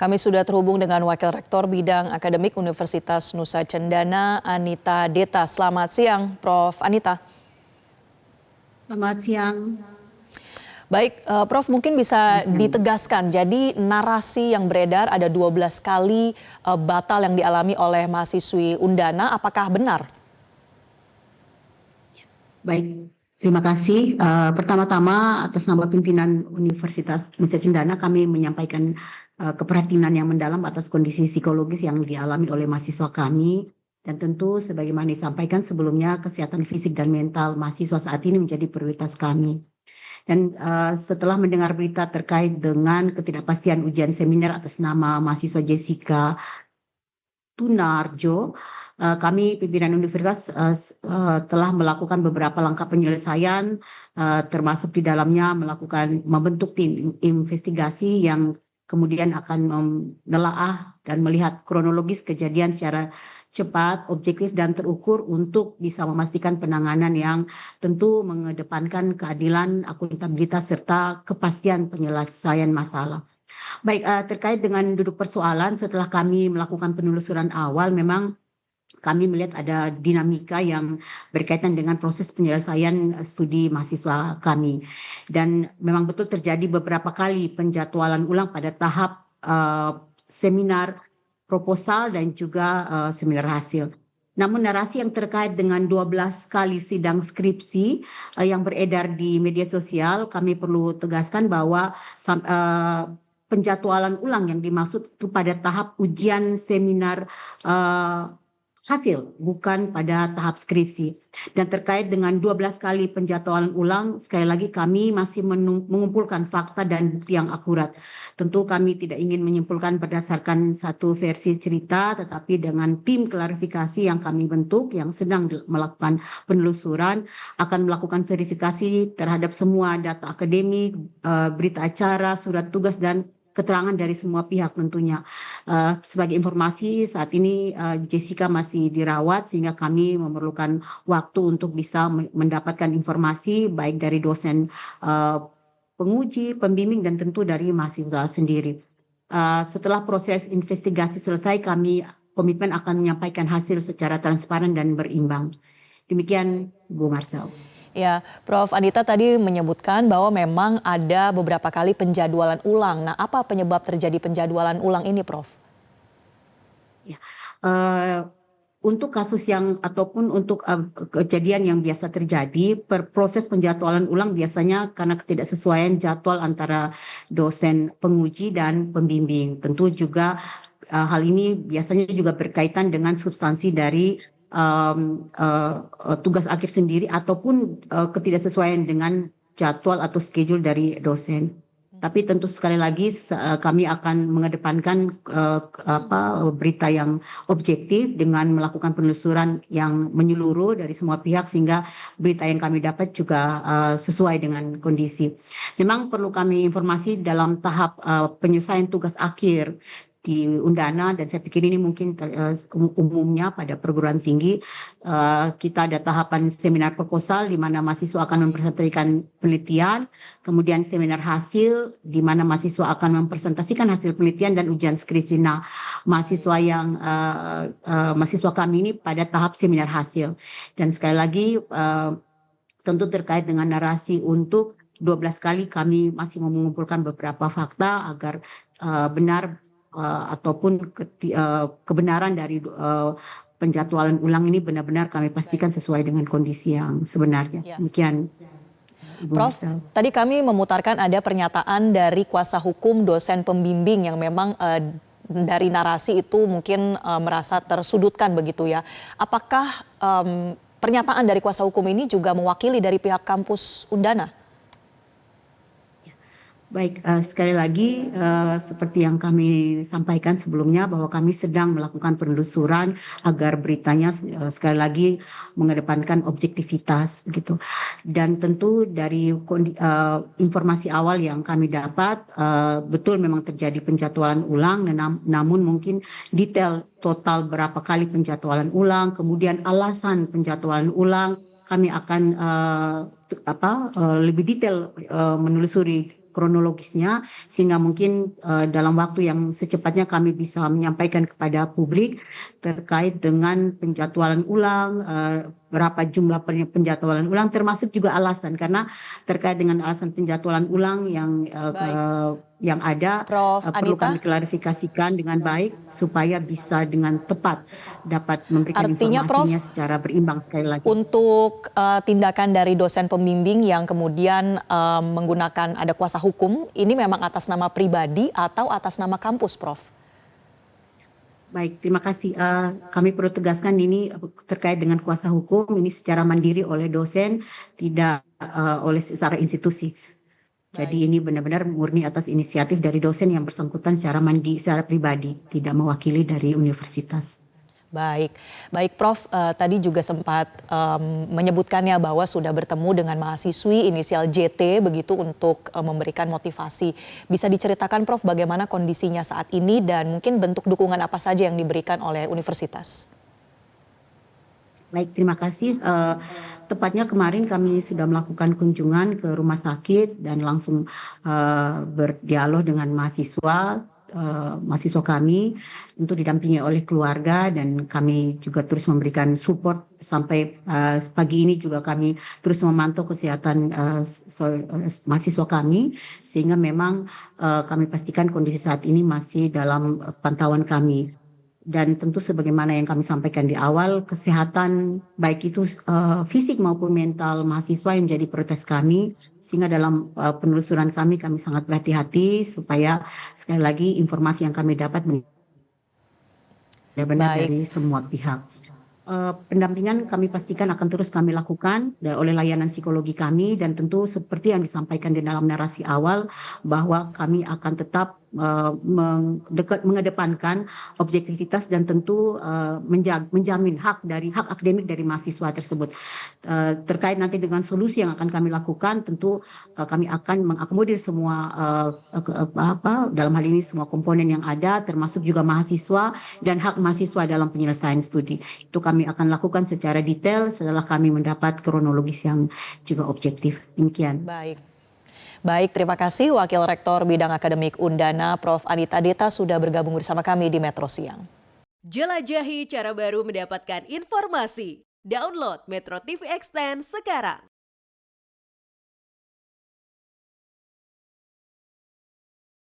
Kami sudah terhubung dengan Wakil Rektor Bidang Akademik Universitas Nusa Cendana, Anita Deta. Selamat siang, Prof. Anita. Selamat siang. Baik, Prof, mungkin bisa ditegaskan. Jadi narasi yang beredar ada 12 kali batal yang dialami oleh mahasiswi Undana, apakah benar? Baik, terima kasih. Pertama-tama atas nama pimpinan Universitas Nusa Cendana kami menyampaikan keprihatinan yang mendalam atas kondisi psikologis yang dialami oleh mahasiswa kami. Dan tentu sebagaimana disampaikan sebelumnya, kesehatan fisik dan mental mahasiswa saat ini menjadi prioritas kami. Dan setelah mendengar berita terkait dengan ketidakpastian ujian seminar atas nama mahasiswa Jessica Tunarjo, kami pimpinan universitas telah melakukan beberapa langkah penyelesaian, termasuk di dalamnya membentuk tim investigasi yang kemudian akan menelaah dan melihat kronologis kejadian secara cepat, objektif dan terukur untuk bisa memastikan penanganan yang tentu mengedepankan keadilan, akuntabilitas serta kepastian penyelesaian masalah. Baik, terkait dengan duduk persoalan setelah kami melakukan penelusuran awal, memang kami melihat ada dinamika yang berkaitan dengan proses penyelesaian studi mahasiswa kami. Dan memang betul terjadi beberapa kali penjadwalan ulang pada tahap seminar proposal dan juga seminar hasil. Namun narasi yang terkait dengan 12 kali sidang skripsi yang beredar di media sosial, kami perlu tegaskan bahwa penjadwalan ulang yang dimaksud itu pada tahap ujian seminar hasil, bukan pada tahap skripsi. Dan terkait dengan 12 kali penjadwalan ulang, sekali lagi kami masih mengumpulkan fakta dan bukti yang akurat. Tentu kami tidak ingin menyimpulkan berdasarkan satu versi cerita, tetapi dengan tim klarifikasi yang kami bentuk, yang sedang melakukan penelusuran, akan melakukan verifikasi terhadap semua data akademik, berita acara, surat tugas, dan keterangan dari semua pihak tentunya. Sebagai informasi, saat ini Jessica masih dirawat sehingga kami memerlukan waktu untuk bisa mendapatkan informasi baik dari dosen penguji, pembimbing dan tentu dari mahasiswa sendiri. Setelah proses investigasi selesai, kami komitmen akan menyampaikan hasil secara transparan dan berimbang. Demikian, Bu Marcel. Ya, Prof. Anita tadi menyebutkan bahwa memang ada beberapa kali penjadwalan ulang. Nah, apa penyebab terjadi penjadwalan ulang ini, Prof? Ya, untuk kasus yang ataupun untuk kejadian yang biasa terjadi, proses penjadwalan ulang biasanya karena ketidaksesuaian jadwal antara dosen penguji dan pembimbing. Tentu juga hal ini biasanya juga berkaitan dengan substansi dari tugas akhir sendiri ataupun ketidaksesuaian dengan jadwal atau schedule dari dosen. Tapi tentu sekali lagi kami akan mengedepankan berita yang objektif dengan melakukan penelusuran yang menyeluruh dari semua pihak sehingga berita yang kami dapat juga sesuai dengan kondisi. Memang perlu kami informasi dalam tahap penyelesaian tugas akhir di Undana, dan saya pikir ini mungkin umumnya pada perguruan tinggi, kita ada tahapan seminar proposal di mana mahasiswa akan mempresentasikan penelitian, kemudian seminar hasil di mana mahasiswa akan mempresentasikan hasil penelitian dan ujian skripsi. Nah, mahasiswa kami ini pada tahap seminar hasil. Dan sekali lagi tentu terkait dengan narasi untuk 12 kali kami masih mengumpulkan beberapa fakta agar benar ataupun kebenaran dari penjadwalan ulang ini benar-benar kami pastikan sesuai dengan kondisi yang sebenarnya. Demikian, Ibu Prof, Marcel. tadi kami memutarkan ada pernyataan dari kuasa hukum dosen pembimbing yang memang dari narasi itu mungkin merasa tersudutkan begitu ya. Apakah pernyataan dari kuasa hukum ini juga mewakili dari pihak kampus Undana? Baik, sekali lagi seperti yang kami sampaikan sebelumnya bahwa kami sedang melakukan penelusuran agar beritanya sekali lagi mengedepankan objektivitas begitu. Dan tentu dari informasi awal yang kami dapat betul memang terjadi penjadwalan ulang, namun mungkin detail total berapa kali penjadwalan ulang, kemudian alasan penjadwalan ulang, kami akan lebih detail menelusuri kronologisnya sehingga mungkin dalam waktu yang secepatnya kami bisa menyampaikan kepada publik terkait dengan penjadwalan ulang, berapa jumlah penjadwalan ulang, termasuk juga alasan karena terkait dengan alasan penjadwalan ulang yang ada Prof. perlu Anita. kami klarifikasikan dengan baik supaya bisa dengan tepat dapat memberikan Artinya, Prof, informasinya secara berimbang sekali lagi. untuk tindakan dari dosen pembimbing yang kemudian menggunakan ada kuasa hukum, ini memang atas nama pribadi atau atas nama kampus, Prof? Baik, terima kasih. Kami perlu tegaskan ini terkait dengan kuasa hukum, ini secara mandiri oleh dosen, tidak oleh secara institusi. Jadi ini benar-benar murni atas inisiatif dari dosen yang bersangkutan secara pribadi, tidak mewakili dari universitas. Baik, baik Prof. Tadi juga sempat menyebutkannya bahwa sudah bertemu dengan mahasiswi inisial JT begitu untuk memberikan motivasi. Bisa diceritakan Prof bagaimana kondisinya saat ini dan mungkin bentuk dukungan apa saja yang diberikan oleh universitas? Baik, terima kasih. Tepatnya kemarin kami sudah melakukan kunjungan ke rumah sakit dan langsung berdialog dengan mahasiswa kami untuk didampingi oleh keluarga dan kami juga terus memberikan support sampai pagi ini juga kami terus memantau kesehatan mahasiswa kami sehingga memang kami pastikan kondisi saat ini masih dalam pantauan kami. Dan tentu sebagaimana yang kami sampaikan di awal, kesehatan baik itu fisik maupun mental mahasiswa yang menjadi prioritas kami, sehingga dalam penelusuran kami sangat berhati-hati supaya sekali lagi informasi yang kami dapat benar-benar dari semua pihak. Pendampingan kami pastikan akan terus kami lakukan oleh layanan psikologi kami dan tentu seperti yang disampaikan di dalam narasi awal bahwa kami akan tetap mengedepankan objektivitas dan tentu menjamin hak akademik dari mahasiswa tersebut. Terkait nanti dengan solusi yang akan kami lakukan, tentu kami akan mengakomodir semua dalam hal ini semua komponen yang ada, termasuk juga mahasiswa dan hak mahasiswa dalam penyelesaian studi. Itu kami akan lakukan secara detail setelah kami mendapat kronologis yang juga objektif. Demikian. Baik, terima kasih Wakil Rektor Bidang Akademik Undana, Prof. Anita Deta sudah bergabung bersama kami di Metro Siang. Jelajahi cara baru mendapatkan informasi. Download Metro TV Extend sekarang.